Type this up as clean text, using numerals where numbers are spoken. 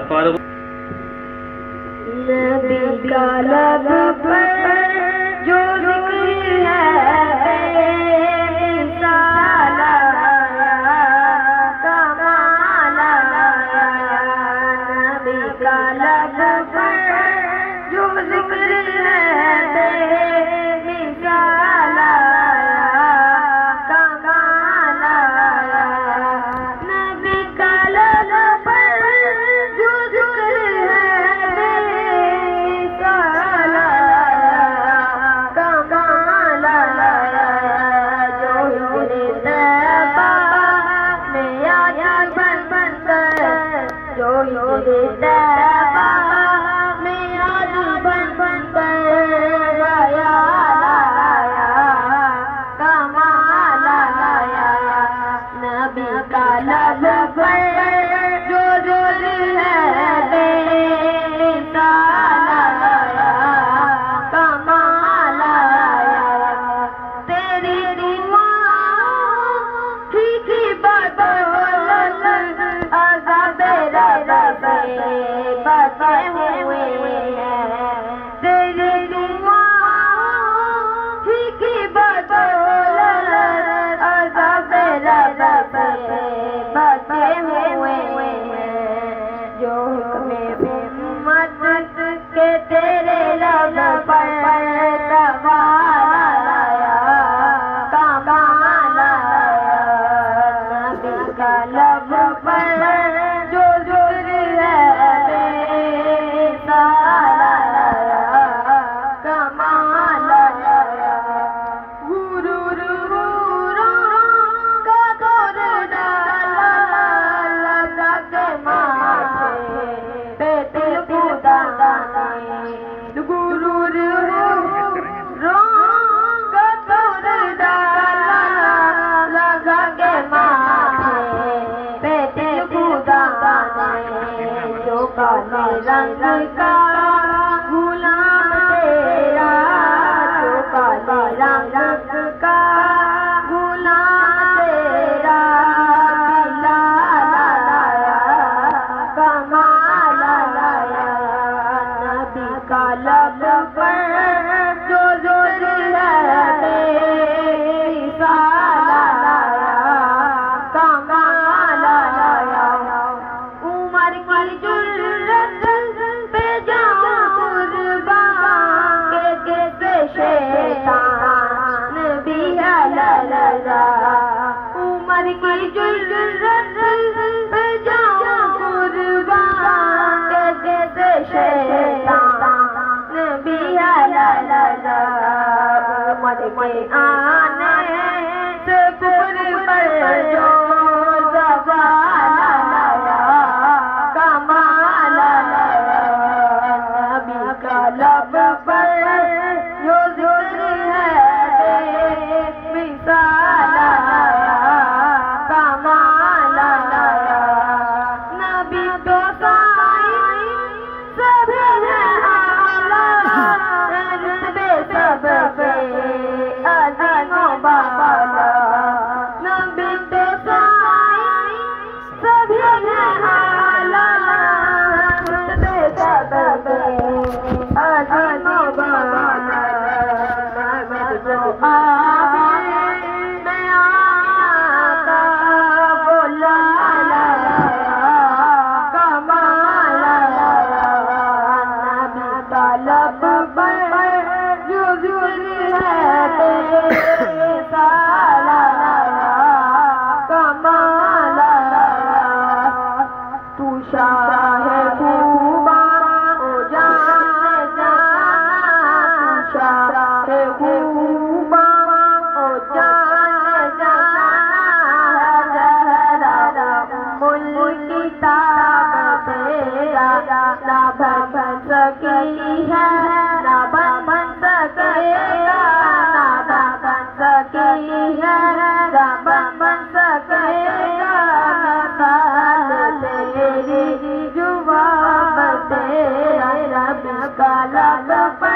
فارغ نبی کا لب پر جو ذکر ہے مثال آیا کمال آیا نبی کا لب پر جو ذکر ہے مثال آیا کمال آیا نبی کا لب پر جو ذکر ہے مثال آیا کمال آیا جو طیبہ میں آیا بن بن کر جو طیبہ میں آیا بن بن کر آیا کمال آیا نبی کا لب پر جو ذکر ہے مثال آیا کمال آیا تیری دعا کی بدولت عذاب رب سے بچے ہوئے ہیں تیری دعا کی بدولت عذاب رب سے بچے ہوئے ہیں جو حکم امت کے تیرے لب پر سوال آیا کمال آیا نبی کا لب پر جو ذکر ہے مثال آیا کمال آیا غرور کا دور ڈالا لگا کے ماتھے پہ دل خدا نے غرور کا دور ڈالا لگا کے ماتھے پہ دل خدا نے جو کالے رنگ کا غلام تیرا جو کالے رنگ کا غلام تیرا بلال آیا کمال آیا نبی کا لب پر جو ذکر ہے مثال آیا کمال آیا عمر کی جرت پہ جاؤں قربان کے جیسے شیطان بھی ہے للہ عمر کی جرت پہ جاؤں قربان کے جیسے شیطان بھی ہے للہ عمر کے آنے سے کفر پر جو زوال آیا کمال آیا نبی کا لب پر جو ذکر ہے مثال آیا کمال آیا نبی تو سائیں سبھی ہیں اعلیٰ رتبے سب سے عظیم و بالا نبی تو سائیں سبھی ہیں اعلیٰ رتبے سب سے عظیم و بالا محمد جو میں آقا بولا کمال آیا نبی کا لب پر جو ذکر ہے مثال آیا کمال آیا تو شاہ خوباں او جان جانا تو شاہ خوباں او جان جانا زہرا ملک کتاب تیرا نہ بن سکی ہے نہ بن سکے گا نہ بن سکی ہے نہ بن سکے گا مثال تیری جواب تیرا رب کا لب پر